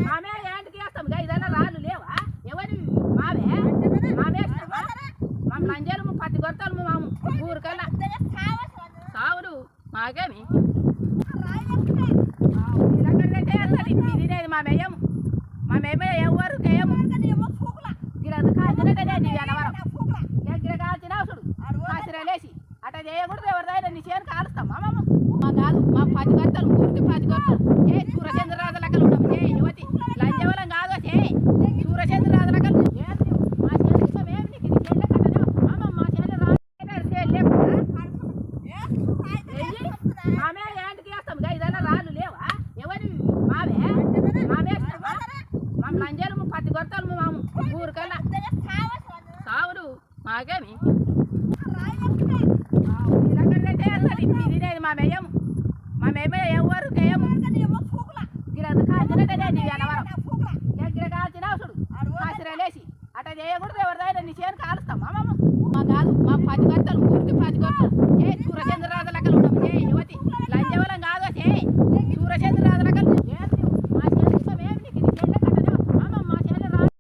మామే ఏంటికి వేస్తాం ఇదైనా రాళ్ళు లేవా ఎవరి మావే మామే మా లంజలు పత్తి కొడతాను మాము ఊరికల్లా సావులు మాకేమి తినేది మా మేయము మా మేమే ఎవరు కేయము అనవరం గిర కాల్చిన అవసరం కాసిరేసి అట్లా చేయకూడదు ఎవరిదైనా నీ చేను కాలుస్తాం మా మా కాదు మా పది కొడతాను ఊరికి పది కొడతాను ఏ సూర్యచంద్రరాజు లెక్కలు ఉంటాం ఏ యువతి లంజవలం కాదు ఏ సూర్యచంద్రరాజు లెక్కలు మా చేను మేము నీకు నీ చేనులే కట్టలేము మా చేను మామే ఏంటికి వేస్తాం ఇదైనా రాళ్ళు లేవా ఎవరి మావే మామే మా లంజలు పత్తి కొడతాను మాము ఊరికల్లా సావులు మాకేమి తినేది మా మేయము మా మేమే ఎవరు కేయము గిర కాల్చిన అనవరం గిర కాల్చిన అవసరం కాసిరేసి అట్లా చేయకూడదు ఎవరిదైనా నీ చేను కాలుస్తాం మా కాదు మా పది కొడతాను ఊరికి పది కొడతాను ఏ సూర్యచంద్రరాజు లెక్కలు ఉంటాం ఏ యువతి లంజవలం కాదు